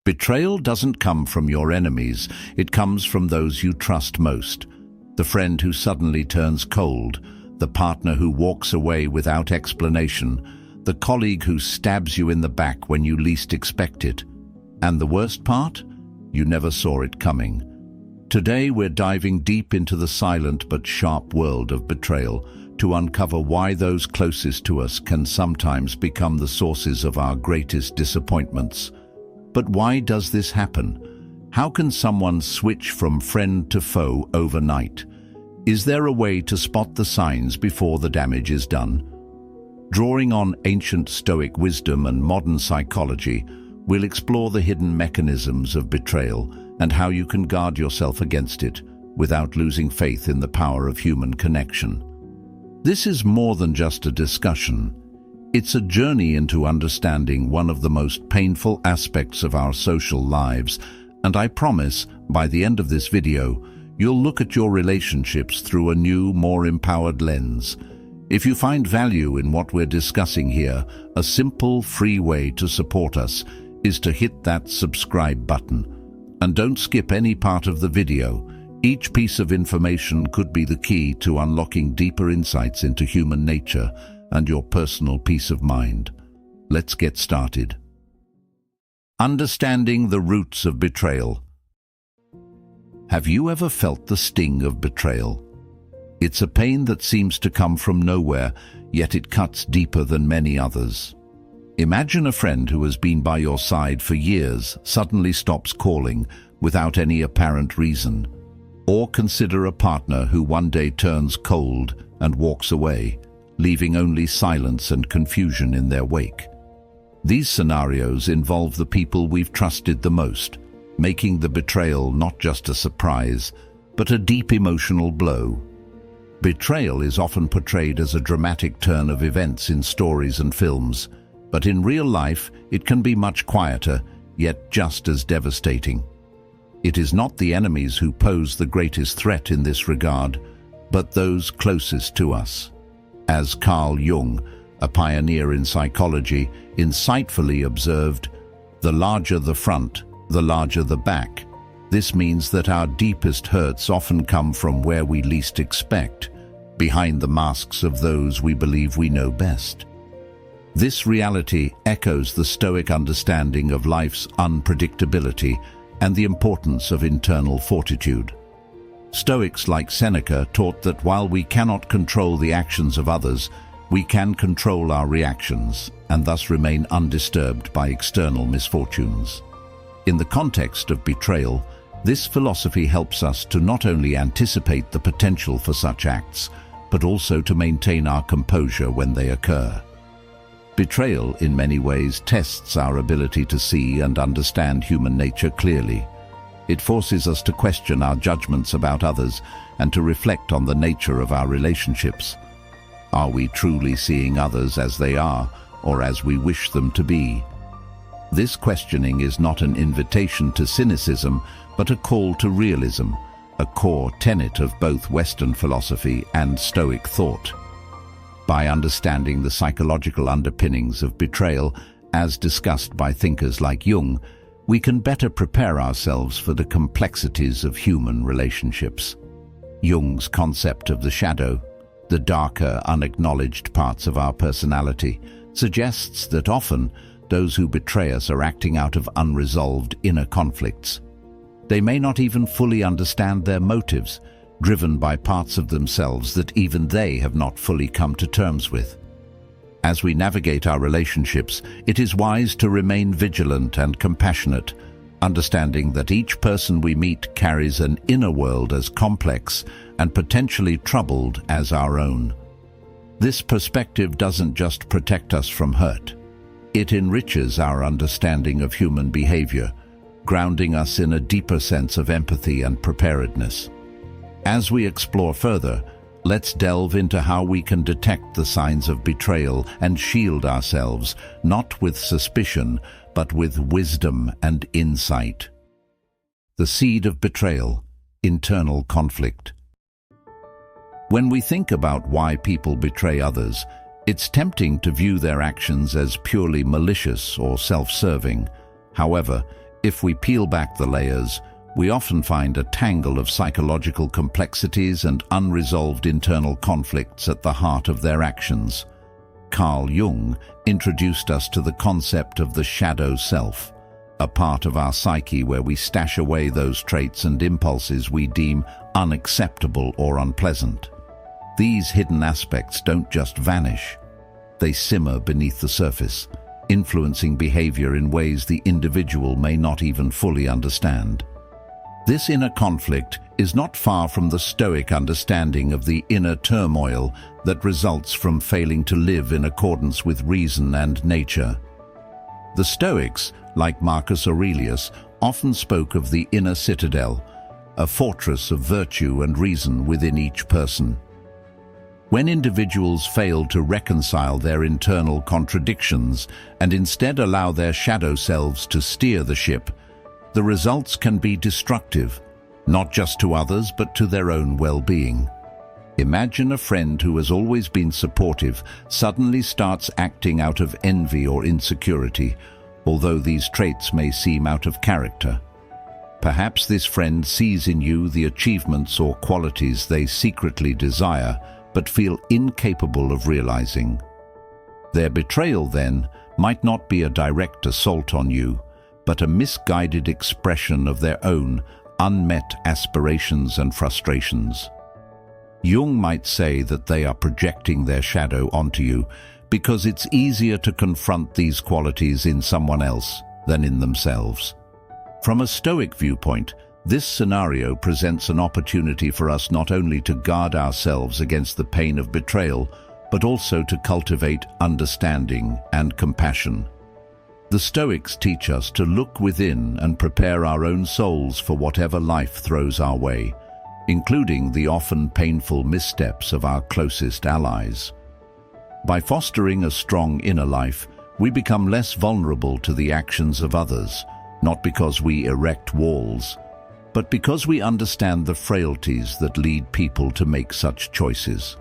Betrayal doesn't come from your enemies, it comes from those you trust most. The friend who suddenly turns cold, the partner who walks away without explanation, the colleague who stabs you in the back when you least expect it. And the worst part? You never saw it coming. Today we're diving deep into the silent but sharp world of betrayal to uncover why those closest to us can sometimes become the sources of our greatest disappointments. But why does this happen? How can someone switch from friend to foe overnight? Is there a way to spot the signs before the damage is done? Drawing on ancient Stoic wisdom and modern psychology, we'll explore the hidden mechanisms of betrayal and how you can guard yourself against it without losing faith in the power of human connection. This is more than just a discussion. It's a journey into understanding one of the most painful aspects of our social lives, and I promise, by the end of this video, you'll look at your relationships through a new, more empowered lens. If you find value in what we're discussing here, a simple, free way to support us is to hit that subscribe button. And don't skip any part of the video. Each piece of information could be the key to unlocking deeper insights into human nature and your personal peace of mind. Let's get started. Understanding the roots of betrayal. Have you ever felt the sting of betrayal? It's a pain that seems to come from nowhere, yet it cuts deeper than many others. Imagine a friend who has been by your side for years suddenly stops calling without any apparent reason. Or consider a partner who one day turns cold and walks away, leaving only silence and confusion in their wake. These scenarios involve the people we've trusted the most, making the betrayal not just a surprise, but a deep emotional blow. Betrayal is often portrayed as a dramatic turn of events in stories and films, but in real life it can be much quieter, yet just as devastating. It is not the enemies who pose the greatest threat in this regard, but those closest to us. As Carl Jung, a pioneer in psychology, insightfully observed, "The larger the front, the larger the back." This means that our deepest hurts often come from where we least expect, behind the masks of those we believe we know best. This reality echoes the Stoic understanding of life's unpredictability and the importance of internal fortitude. Stoics like Seneca taught that while we cannot control the actions of others, we can control our reactions and thus remain undisturbed by external misfortunes. In the context of betrayal, this philosophy helps us to not only anticipate the potential for such acts, but also to maintain our composure when they occur. Betrayal, in many ways, tests our ability to see and understand human nature clearly. It forces us to question our judgments about others and to reflect on the nature of our relationships. Are we truly seeing others as they are, or as we wish them to be? This questioning is not an invitation to cynicism, but a call to realism, a core tenet of both Western philosophy and Stoic thought. By understanding the psychological underpinnings of betrayal, as discussed by thinkers like Jung, we can better prepare ourselves for the complexities of human relationships. Jung's concept of the shadow, the darker, unacknowledged parts of our personality, suggests that often those who betray us are acting out of unresolved inner conflicts. They may not even fully understand their motives, driven by parts of themselves that even they have not fully come to terms with. As we navigate our relationships, it is wise to remain vigilant and compassionate, understanding that each person we meet carries an inner world as complex and potentially troubled as our own. This perspective doesn't just protect us from hurt. It enriches our understanding of human behavior, grounding us in a deeper sense of empathy and preparedness. As we explore further, let's delve into how we can detect the signs of betrayal and shield ourselves, not with suspicion, but with wisdom and insight. The seed of betrayal, internal conflict. When we think about why people betray others, it's tempting to view their actions as purely malicious or self-serving. However, If we peel back the layers, we often find a tangle of psychological complexities and unresolved internal conflicts at the heart of their actions. Carl Jung introduced us to the concept of the shadow self, a part of our psyche where we stash away those traits and impulses we deem unacceptable or unpleasant. These hidden aspects don't just vanish. They simmer beneath the surface, influencing behavior in ways the individual may not even fully understand. This inner conflict is not far from the Stoic understanding of the inner turmoil that results from failing to live in accordance with reason and nature. The Stoics, like Marcus Aurelius, often spoke of the inner citadel, a fortress of virtue and reason within each person. When individuals fail to reconcile their internal contradictions and instead allow their shadow selves to steer the ship, the results can be destructive, not just to others but to their own well-being. Imagine a friend who has always been supportive suddenly starts acting out of envy or insecurity, although these traits may seem out of character. Perhaps this friend sees in you the achievements or qualities they secretly desire, but feel incapable of realizing. Their betrayal, then, might not be a direct assault on you, but a misguided expression of their own unmet aspirations and frustrations. Jung might say that they are projecting their shadow onto you because it's easier to confront these qualities in someone else than in themselves. From a Stoic viewpoint, this scenario presents an opportunity for us not only to guard ourselves against the pain of betrayal, but also to cultivate understanding and compassion. The Stoics teach us to look within and prepare our own souls for whatever life throws our way, including the often painful missteps of our closest allies. By fostering a strong inner life, we become less vulnerable to the actions of others, not because we erect walls, but because we understand the frailties that lead people to make such choices.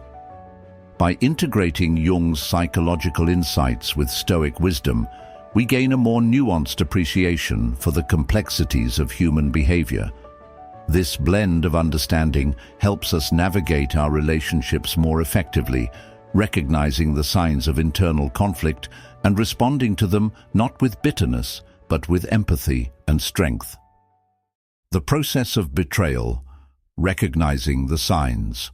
By integrating Jung's psychological insights with Stoic wisdom, we gain a more nuanced appreciation for the complexities of human behavior. This blend of understanding helps us navigate our relationships more effectively, recognizing the signs of internal conflict and responding to them not with bitterness, but with empathy and strength. The process of betrayal, recognizing the signs.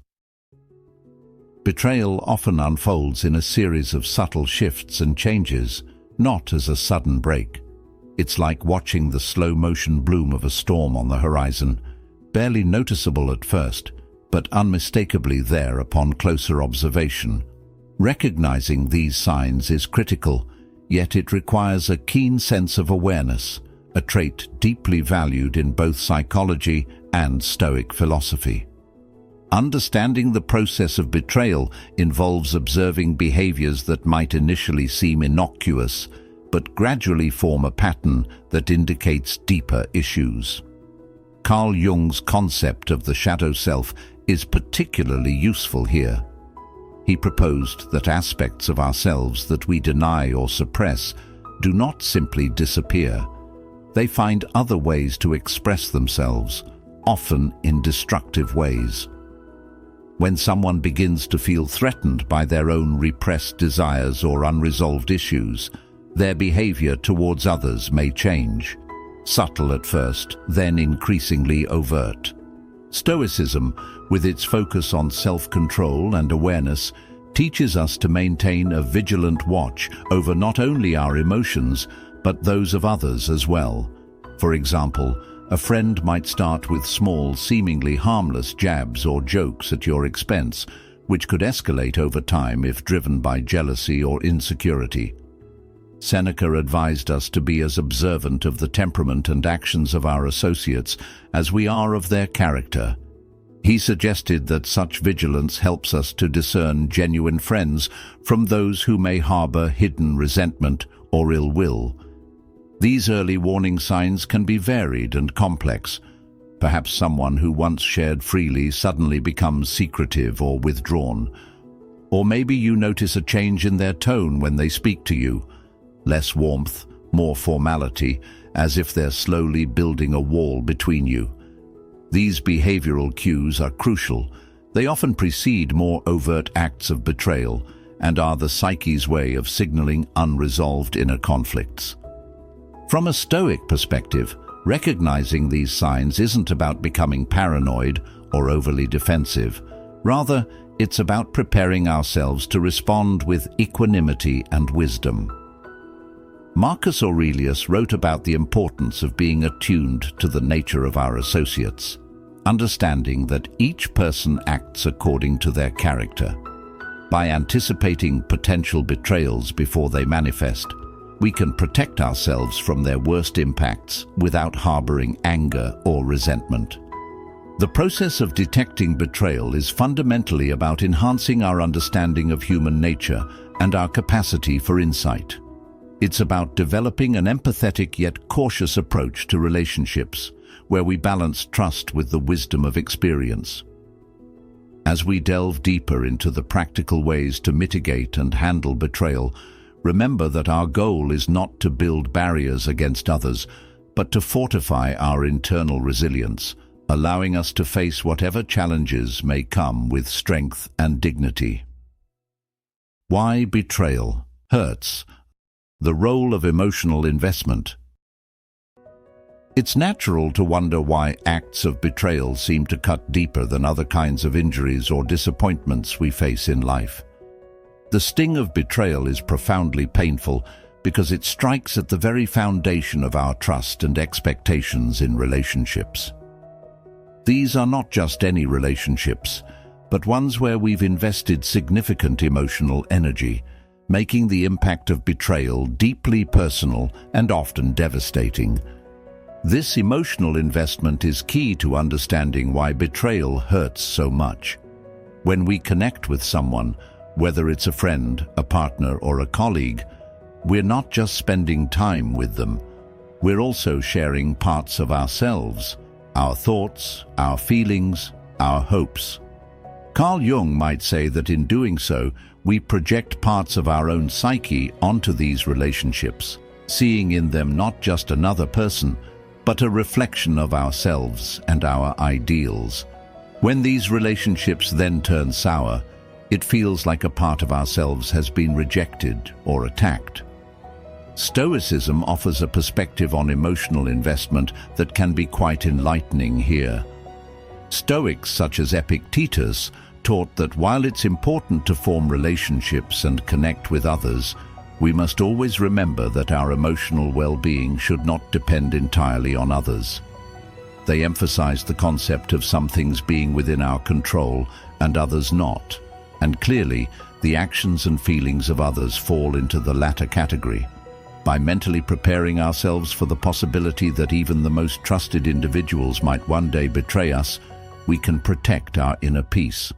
Betrayal often unfolds in a series of subtle shifts and changes, not as a sudden break. It's like watching the slow-motion bloom of a storm on the horizon, barely noticeable at first, but unmistakably there upon closer observation. Recognizing these signs is critical, yet it requires a keen sense of awareness, a trait deeply valued in both psychology and Stoic philosophy. Understanding the process of betrayal involves observing behaviors that might initially seem innocuous, but gradually form a pattern that indicates deeper issues. Carl Jung's concept of the shadow self is particularly useful here. He proposed that aspects of ourselves that we deny or suppress do not simply disappear. They find other ways to express themselves, often in destructive ways. When someone begins to feel threatened by their own repressed desires or unresolved issues, their behavior towards others may change. Subtle at first, then increasingly overt. Stoicism, with its focus on self-control and awareness, teaches us to maintain a vigilant watch over not only our emotions, but those of others as well. For example, a friend might start with small, seemingly harmless jabs or jokes at your expense, which could escalate over time if driven by jealousy or insecurity. Seneca advised us to be as observant of the temperament and actions of our associates as we are of their character. He suggested that such vigilance helps us to discern genuine friends from those who may harbor hidden resentment or ill will. These early warning signs can be varied and complex. Perhaps someone who once shared freely suddenly becomes secretive or withdrawn. Or maybe you notice a change in their tone when they speak to you. Less warmth, more formality, as if they're slowly building a wall between you. These behavioral cues are crucial. They often precede more overt acts of betrayal and are the psyche's way of signaling unresolved inner conflicts. From a Stoic perspective, recognizing these signs isn't about becoming paranoid or overly defensive. Rather, it's about preparing ourselves to respond with equanimity and wisdom. Marcus Aurelius wrote about the importance of being attuned to the nature of our associates, understanding that each person acts according to their character. By anticipating potential betrayals before they manifest, we can protect ourselves from their worst impacts without harboring anger or resentment. The process of detecting betrayal is fundamentally about enhancing our understanding of human nature and our capacity for insight. It's about developing an empathetic yet cautious approach to relationships, where we balance trust with the wisdom of experience. As we delve deeper into the practical ways to mitigate and handle betrayal, remember that our goal is not to build barriers against others, but to fortify our internal resilience, allowing us to face whatever challenges may come with strength and dignity. Why betrayal hurts? The role of emotional investment. It's natural to wonder why acts of betrayal seem to cut deeper than other kinds of injuries or disappointments we face in life. The sting of betrayal is profoundly painful because it strikes at the very foundation of our trust and expectations in relationships. These are not just any relationships, but ones where we've invested significant emotional energy, making the impact of betrayal deeply personal and often devastating. This emotional investment is key to understanding why betrayal hurts so much. When we connect with someone, whether it's a friend, a partner, or a colleague, we're not just spending time with them. We're also sharing parts of ourselves, our thoughts, our feelings, our hopes. Carl Jung might say that in doing so, we project parts of our own psyche onto these relationships, seeing in them not just another person, but a reflection of ourselves and our ideals. When these relationships then turn sour, it feels like a part of ourselves has been rejected or attacked. Stoicism offers a perspective on emotional investment that can be quite enlightening here. Stoics such as Epictetus taught that while it's important to form relationships and connect with others, we must always remember that our emotional well-being should not depend entirely on others. They emphasized the concept of some things being within our control and others not, and clearly, the actions and feelings of others fall into the latter category. By mentally preparing ourselves for the possibility that even the most trusted individuals might one day betray us, we can protect our inner peace.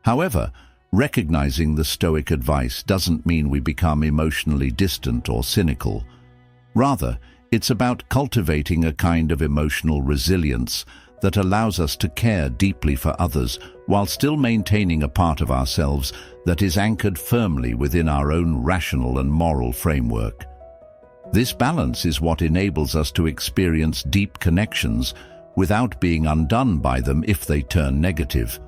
However, recognizing the Stoic advice doesn't mean we become emotionally distant or cynical. Rather, it's about cultivating a kind of emotional resilience that allows us to care deeply for others while still maintaining a part of ourselves that is anchored firmly within our own rational and moral framework. This balance is what enables us to experience deep connections without being undone by them if they turn negative.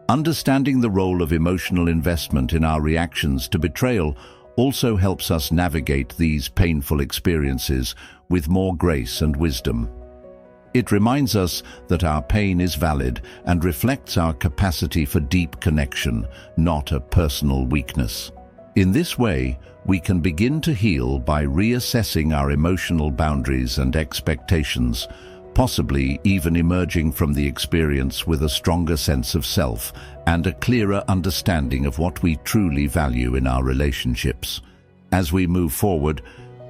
Understanding the role of emotional investment in our reactions to betrayal also helps us navigate these painful experiences with more grace and wisdom. It reminds us that our pain is valid and reflects our capacity for deep connection, not a personal weakness. In this way, we can begin to heal by reassessing our emotional boundaries and expectations, possibly even emerging from the experience with a stronger sense of self and a clearer understanding of what we truly value in our relationships. As we move forward,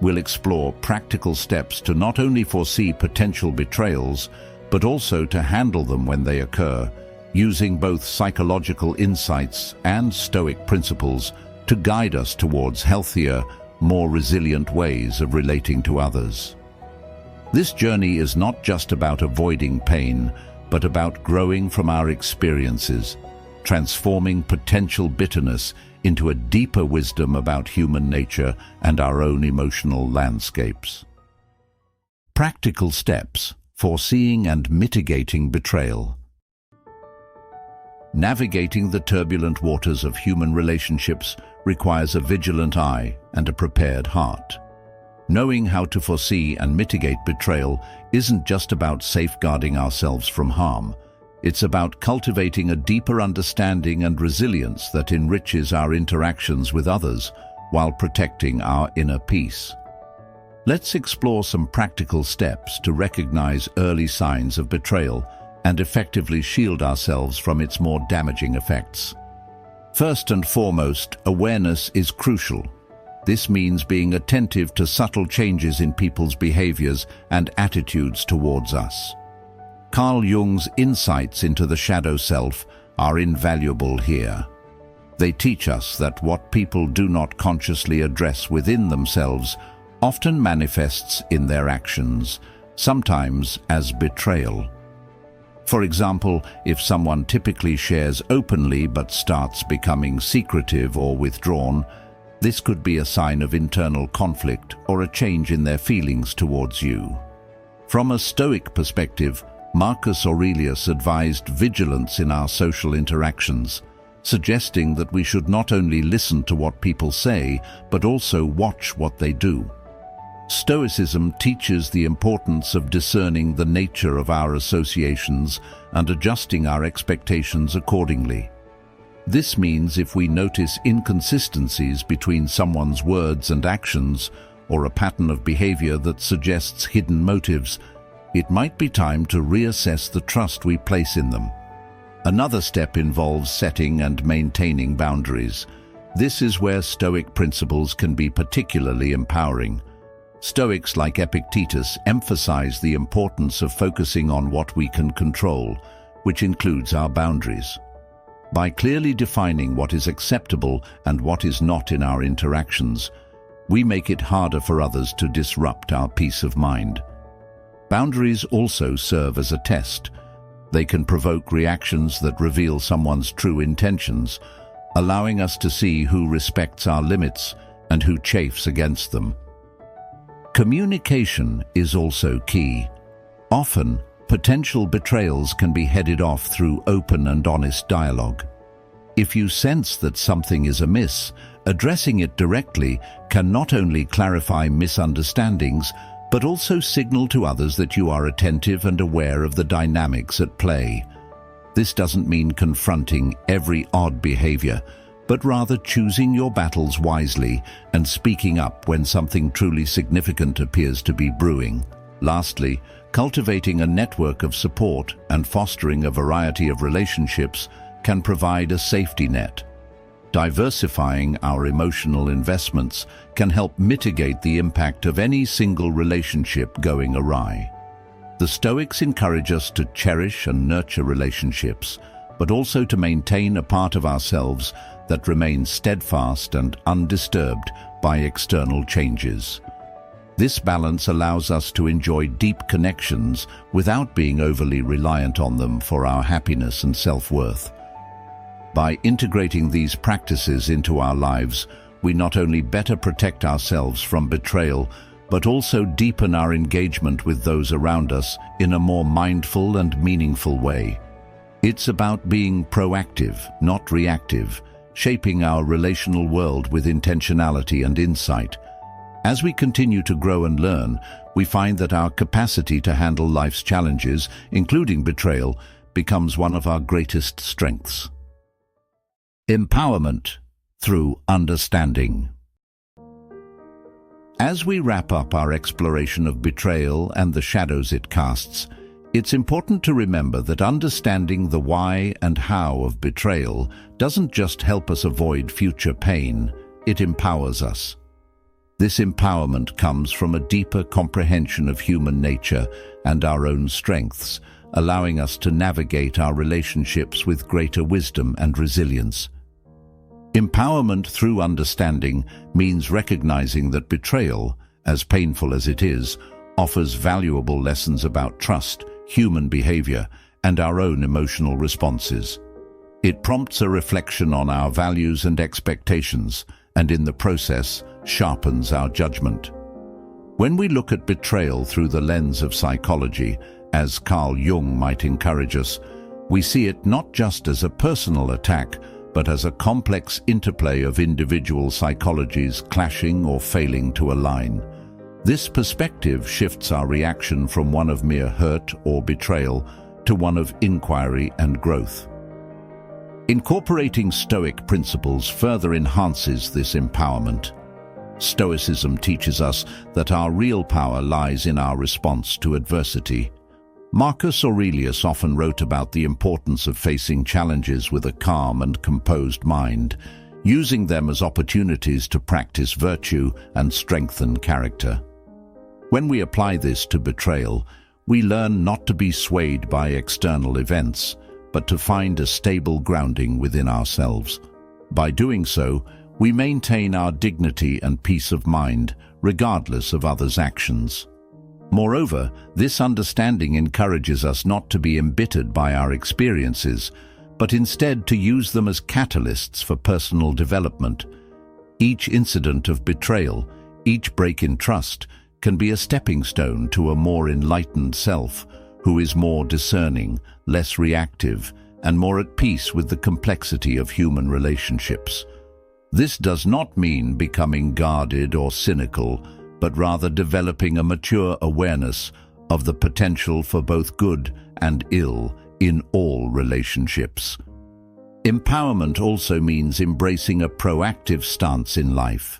we'll explore practical steps to not only foresee potential betrayals, but also to handle them when they occur, using both psychological insights and Stoic principles to guide us towards healthier, more resilient ways of relating to others. This journey is not just about avoiding pain, but about growing from our experiences, transforming potential bitterness into a deeper wisdom about human nature and our own emotional landscapes. Practical steps: foreseeing and mitigating betrayal. Navigating the turbulent waters of human relationships requires a vigilant eye and a prepared heart. Knowing how to foresee and mitigate betrayal isn't just about safeguarding ourselves from harm. It's about cultivating a deeper understanding and resilience that enriches our interactions with others while protecting our inner peace. Let's explore some practical steps to recognize early signs of betrayal and effectively shield ourselves from its more damaging effects. First and foremost, awareness is crucial. This means being attentive to subtle changes in people's behaviors and attitudes towards us. Carl Jung's insights into the shadow self are invaluable here. They teach us that what people do not consciously address within themselves often manifests in their actions, sometimes as betrayal. For example, if someone typically shares openly but starts becoming secretive or withdrawn, this could be a sign of internal conflict or a change in their feelings towards you. From a Stoic perspective, Marcus Aurelius advised vigilance in our social interactions, suggesting that we should not only listen to what people say, but also watch what they do. Stoicism teaches the importance of discerning the nature of our associations and adjusting our expectations accordingly. This means if we notice inconsistencies between someone's words and actions, or a pattern of behavior that suggests hidden motives, it might be time to reassess the trust we place in them. Another step involves setting and maintaining boundaries. This is where Stoic principles can be particularly empowering. Stoics like Epictetus emphasize the importance of focusing on what we can control, which includes our boundaries. By clearly defining what is acceptable and what is not in our interactions, we make it harder for others to disrupt our peace of mind. Boundaries also serve as a test. They can provoke reactions that reveal someone's true intentions, allowing us to see who respects our limits and who chafes against them. Communication is also key. Often, potential betrayals can be headed off through open and honest dialogue. If you sense that something is amiss, addressing it directly can not only clarify misunderstandings, but also signal to others that you are attentive and aware of the dynamics at play. This doesn't mean confronting every odd behavior, but rather choosing your battles wisely and speaking up when something truly significant appears to be brewing. Lastly, cultivating a network of support and fostering a variety of relationships can provide a safety net. Diversifying our emotional investments can help mitigate the impact of any single relationship going awry. The Stoics encourage us to cherish and nurture relationships, but also to maintain a part of ourselves that remains steadfast and undisturbed by external changes. This balance allows us to enjoy deep connections without being overly reliant on them for our happiness and self-worth. By integrating these practices into our lives, we not only better protect ourselves from betrayal, but also deepen our engagement with those around us in a more mindful and meaningful way. It's about being proactive, not reactive, shaping our relational world with intentionality and insight. As we continue to grow and learn, we find that our capacity to handle life's challenges, including betrayal, becomes one of our greatest strengths. Empowerment through understanding. As we wrap up our exploration of betrayal and the shadows it casts, it's important to remember that understanding the why and how of betrayal doesn't just help us avoid future pain, it empowers us. This empowerment comes from a deeper comprehension of human nature and our own strengths, allowing us to navigate our relationships with greater wisdom and resilience. Empowerment through understanding means recognizing that betrayal, as painful as it is, offers valuable lessons about trust, human behavior, and our own emotional responses. It prompts a reflection on our values and expectations, and in the process, sharpens our judgment. When we look at betrayal through the lens of psychology, as Carl Jung might encourage us, we see it not just as a personal attack, but as a complex interplay of individual psychologies clashing or failing to align. This perspective shifts our reaction from one of mere hurt or betrayal to one of inquiry and growth. Incorporating Stoic principles further enhances this empowerment. Stoicism teaches us that our real power lies in our response to adversity. Marcus Aurelius often wrote about the importance of facing challenges with a calm and composed mind, using them as opportunities to practice virtue and strengthen character. When we apply this to betrayal, we learn not to be swayed by external events, but to find a stable grounding within ourselves. By doing so, we maintain our dignity and peace of mind, regardless of others' actions. Moreover, this understanding encourages us not to be embittered by our experiences, but instead to use them as catalysts for personal development. Each incident of betrayal, each break in trust, can be a stepping stone to a more enlightened self, who is more discerning, less reactive, and more at peace with the complexity of human relationships. This does not mean becoming guarded or cynical, but rather developing a mature awareness of the potential for both good and ill in all relationships. Empowerment also means embracing a proactive stance in life.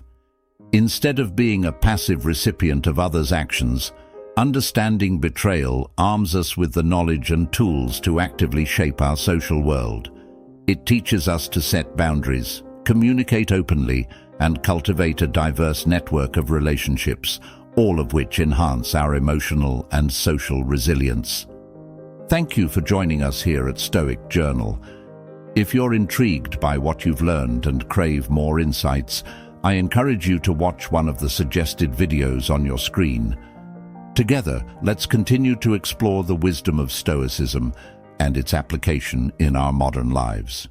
Instead of being a passive recipient of others' actions, understanding betrayal arms us with the knowledge and tools to actively shape our social world. It teaches us to set boundaries, communicate openly, and cultivate a diverse network of relationships, all of which enhance our emotional and social resilience. Thank you for joining us here at Stoic Journal. If you're intrigued by what you've learned and crave more insights, I encourage you to watch one of the suggested videos on your screen. Together, let's continue to explore the wisdom of Stoicism and its application in our modern lives.